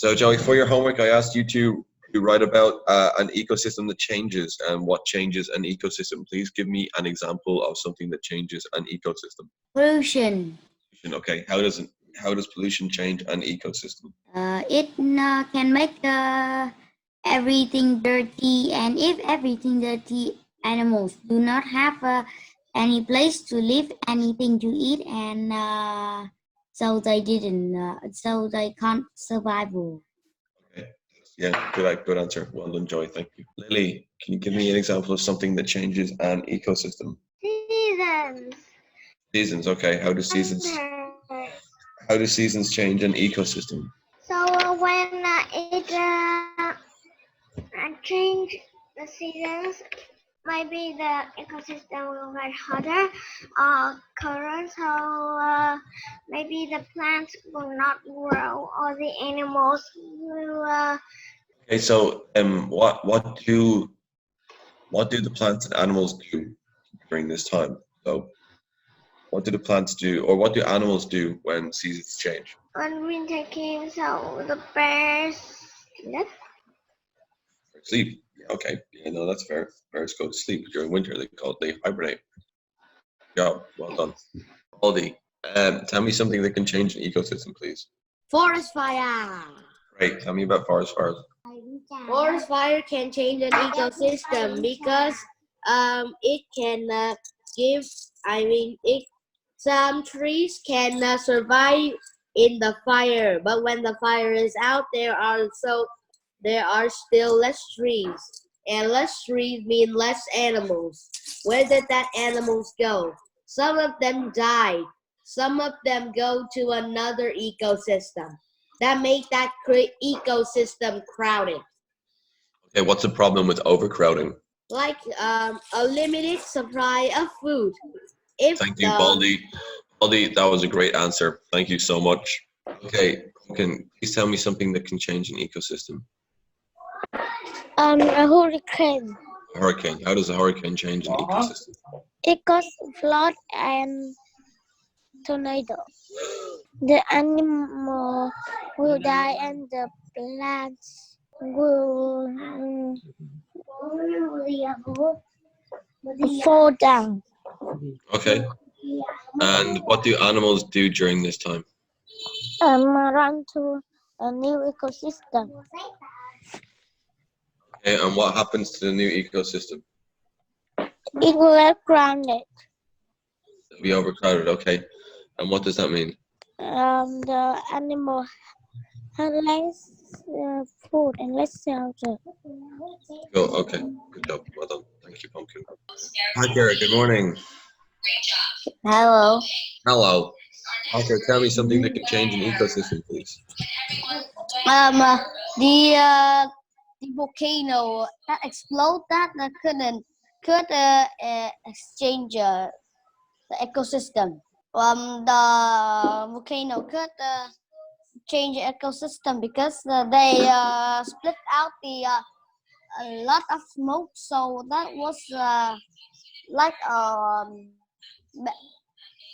So Joey, for your homework, I asked you to write about an ecosystem that changes and what changes an ecosystem. Please give me an example of something that changes an ecosystem. Pollution. Okay, how does pollution change an ecosystem? It can make everything dirty, and if everything dirty, animals do not have any place to live, anything to eat, and so they can't survive. Okay. Yeah, good answer. Well done, Joey. Thank you. Lily, can you give me an example of something that changes an ecosystem? Seasons. Seasons. Okay. How do seasons change an ecosystem? So when it change the seasons, maybe the ecosystem will get hotter or colder. So maybe the plants will not grow, or the animals will. Okay. So what do the plants and animals do during this time? So what do the plants do, or what do animals do when seasons change? When winter came, so the bears left. Sleep. Yeah, okay. Yeah, no, that's fair. Bears go to sleep during winter. They hibernate. Good job. Well done. Aldi, tell me something that can change an ecosystem, please. Forest fire. Great. Tell me about forest fires. Forest fire can change an ecosystem because it can give. Some trees can survive in the fire, but when the fire is out, there are still less trees, and less trees mean less animals. Where did that animals go? Some of them died. Some of them go to another ecosystem. That make that ecosystem crowded. Okay, what's the problem with overcrowding? Like a limited supply of food. If Thank you, Baldy. Baldy, that was a great answer. Thank you so much. Okay, please tell me something that can change an ecosystem. A hurricane. A hurricane. How does a hurricane change an ecosystem? It causes flood and tornado. The animal will die and the plants will fall down. Okay. And what do animals do during this time? Run to a new ecosystem. Okay, and what happens to the new ecosystem? It will get grounded. It'll be overcrowded, okay. And what does that mean? The animal has less food and less shelter. Oh, okay. Good job. Well done. Thank you, Pumpkin. Hi, Kara. Good morning. Hello. Hello. Okay, tell me something that can change an ecosystem, please. The volcano that explode that could exchange the ecosystem. The volcano could change the ecosystem because they split out a lot of smoke. So that was like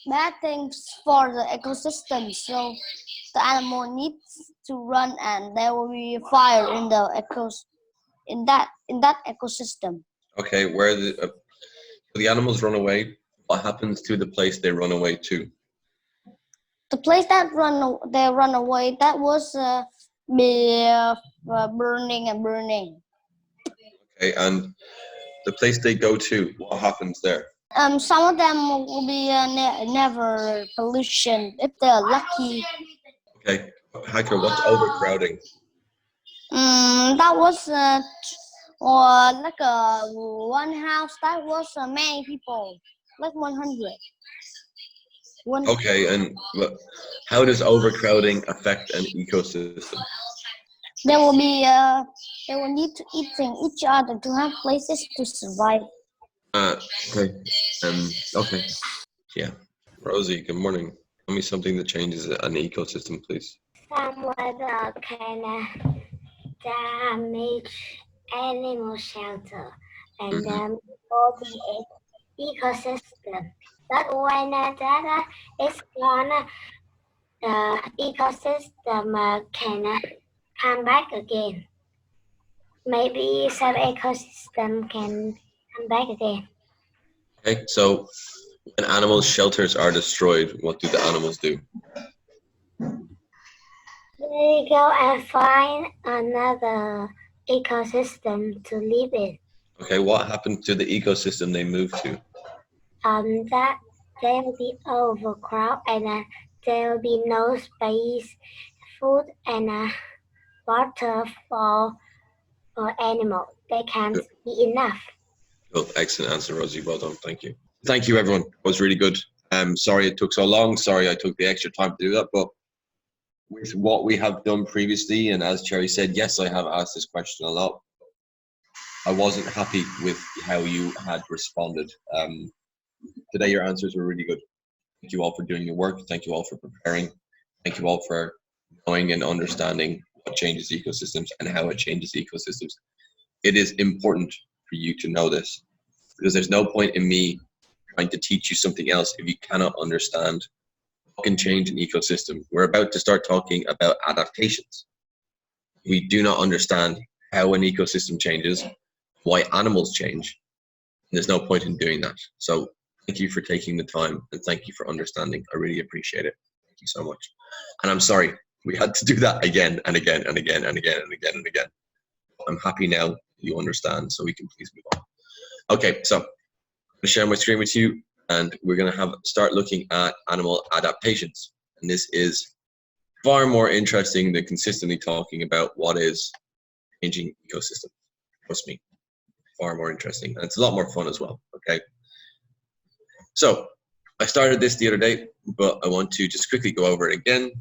bad things for the ecosystem. So the animal needs to run, and there will be fire in that ecosystem. Okay, where the animals run away, what happens to the place they run away to? The place that they run away, that was be burning and burning. Okay, and the place they go to, what happens there? Some of them will be never pollution if they're lucky. Okay, Hiker, what's overcrowding? That was like one house that was many people, like 100. Okay, and how does overcrowding affect an ecosystem? They will need to eating each other to have places to survive. Okay. Okay. Yeah. Rosie, good morning. Tell me something that changes an ecosystem, please. Some weather can damage animal shelter and damage all the ecosystem. But when that is gone, the ecosystem can come back again. Maybe some ecosystem can come back again. Okay, so when animal shelters are destroyed, what do the animals do? They go and find another ecosystem to live in. Okay, what happened to the ecosystem they moved to? That there will be overcrowd and there will be no space, food and water for animals. They can't be enough. Cool. Excellent answer, Rosie. Well done. Thank you. Thank you, everyone. It was really good. Sorry it took so long. Sorry I took the extra time to do that. But with what we have done previously, and as Cherry said, yes, I have asked this question a lot. I wasn't happy with how you had responded. Today, your answers were really good. Thank you all for doing your work. Thank you all for preparing. Thank you all for knowing and understanding what changes ecosystems and how it changes ecosystems. It is important for you to know this, because there's no point in me trying to teach you something else if you cannot understand what can change an ecosystem. We're about to start talking about adaptations. We do not understand how an ecosystem changes, why animals change. There's no point in doing that. So thank you for taking the time and thank you for understanding. I really appreciate it. Thank you so much. And I'm sorry we had to do that again and again and again and again and again and again. I'm happy now you understand, so we can please move on. Okay, so I'm going to share my screen with you and we're going to start looking at animal adaptations. And this is far more interesting than consistently talking about what is changing ecosystem. Trust me, far more interesting. And it's a lot more fun as well, okay? So I started this the other day, but I want to just quickly go over it again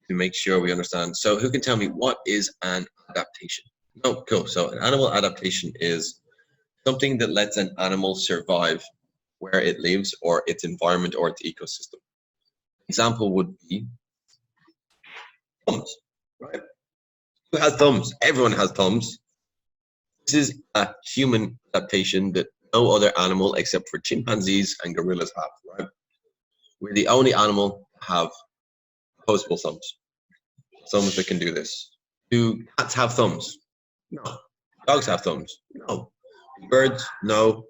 to make sure we understand. So who can tell me what is an adaptation? Oh, cool. So an animal adaptation is something that lets an animal survive where it lives or its environment or its ecosystem. Example would be thumbs, right? Who has thumbs? Everyone has thumbs. This is a human adaptation that no other animal except for chimpanzees and gorillas have, right? We're the only animal to have opposable thumbs. Thumbs that can do this. Do cats have thumbs? No. Dogs have thumbs? No. Birds? No.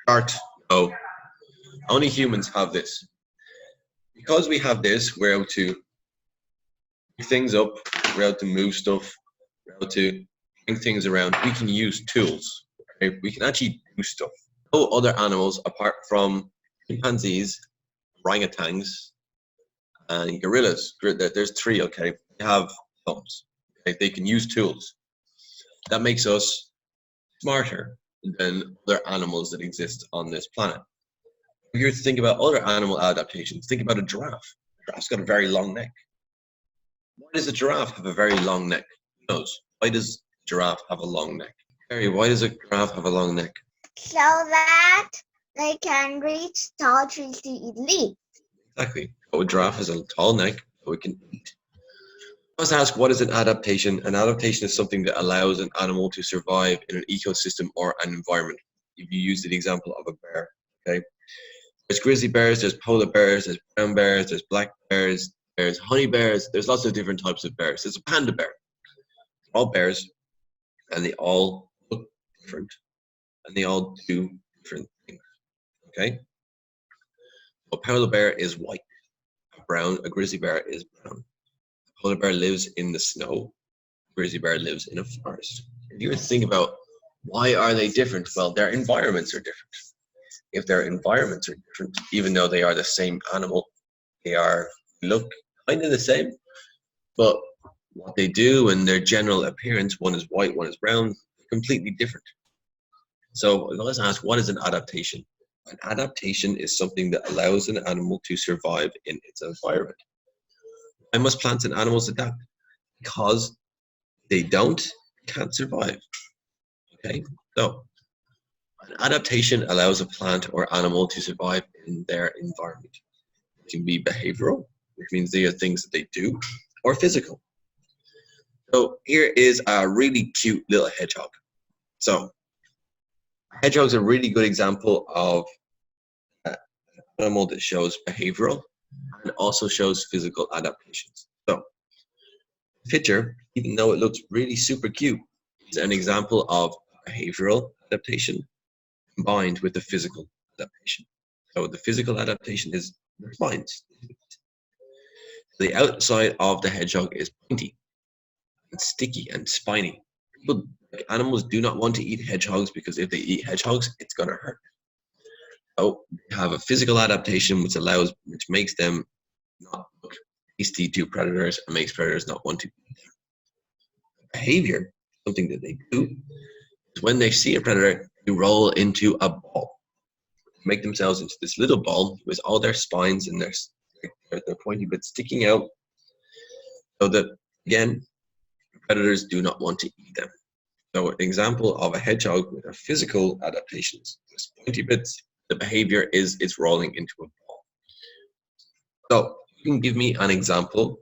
Sharks? No. Only humans have this. Because we have this, we're able to pick things up, we're able to move stuff, we're able to bring things around. We can use tools. Okay? We can actually do stuff. No other animals apart from chimpanzees, orangutans, and gorillas. There's three, okay? They have thumbs. Okay? They can use tools. That makes us smarter than other animals that exist on this planet. If you were to think about other animal adaptations, think about a giraffe. A giraffe's got a very long neck. Why does a giraffe have a very long neck? Who knows? Why does a giraffe have a long neck? Harry, why does a giraffe have a long neck? So that they can reach tall trees to eat leaves. Exactly. So a giraffe has a tall neck so it can eat. I was asked, what is an adaptation? An adaptation is something that allows an animal to survive in an ecosystem or an environment. If you use the example of a bear, okay? There's grizzly bears, there's polar bears, there's brown bears, there's black bears, there's honey bears, there's lots of different types of bears. There's a panda bear. They're all bears, and they all look different, and they all do different things, okay? A polar bear is white, a grizzly bear is brown. A polar bear lives in the snow, a grizzly bear lives in a forest. If you were to think about why are they different, well, their environments are different. If their environments are different, even though they are the same animal, they look kind of the same, but what they do and their general appearance, one is white, one is brown, completely different. So let's ask, what is an adaptation? An adaptation is something that allows an animal to survive in its environment. Why must plants and animals adapt? Because they can't survive. Okay, so an adaptation allows a plant or animal to survive in their environment. It can be behavioral, which means they are things that they do, or physical. So here is a really cute little hedgehog. So hedgehog's a really good example of an animal that shows behavioral and also shows physical adaptations. So picture, even though it looks really super cute, is an example of behavioral adaptation combined with the physical adaptation. So the physical adaptation is their spines. The outside of the hedgehog is pointy and sticky and spiny. Animals do not want to eat hedgehogs because if they eat hedgehogs, it's going to hurt. So they have a physical adaptation which makes them not look tasty to predators and makes predators not want to eat them. Behavior, something that they do, is when they see a predator, they roll into a ball, make themselves into this little ball with all their spines and their pointy bits sticking out, so that again, predators do not want to eat them. So an example of a hedgehog with a physical adaptations, this pointy bits, the behavior is it's rolling into a ball. So you can give me an example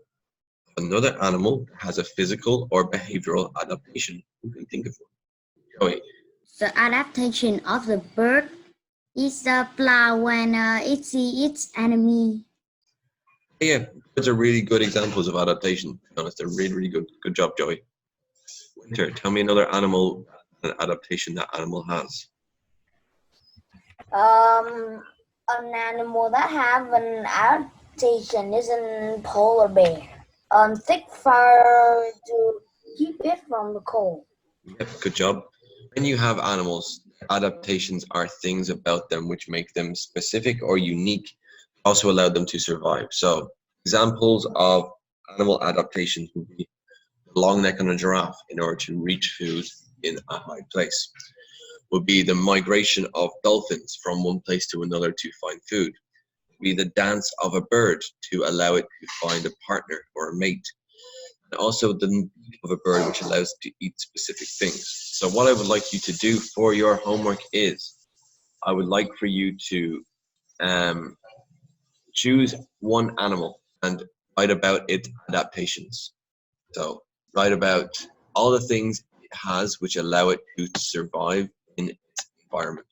of another animal that has a physical or behavioral adaptation. You can think of one. Joey. The adaptation of the bird is the fly when it sees its enemy. Yeah, those are really good examples of adaptation. To be honest, they're really, really good. Good job, Joey. Winter, tell me another animal, an adaptation that animal has. An animal that have an adaptation is a polar bear. Thick fur to keep it from the cold. Yep, good job. When you have animals, adaptations are things about them which make them specific or unique, also allow them to survive. So examples of animal adaptations would be the long neck on a giraffe in order to reach food in a high place. Would be the migration of dolphins from one place to another to find food. Would be the dance of a bird to allow it to find a partner or a mate. And also the beak of a bird which allows it to eat specific things. So what I would like you to do for your homework is, I would like for you to choose one animal and write about its adaptations. So write about all the things it has which allow it to survive in its environment.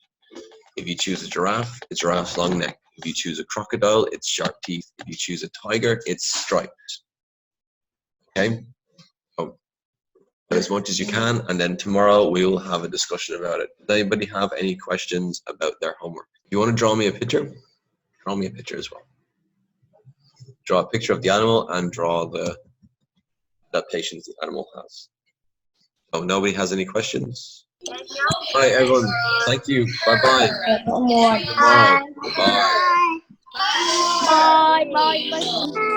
If you choose a giraffe's long neck. If you choose a crocodile, it's sharp teeth. If you choose a tiger, it's striped. Okay? So as much as you can, and then tomorrow we will have a discussion about it. Does anybody have any questions about their homework? You want to draw me a picture? Draw me a picture as well. Draw a picture of the animal and draw the adaptations the animal has. So nobody has any questions? Bye everyone. Thank you. Bye-bye. No more. Bye. Bye. Bye. Bye. Bye.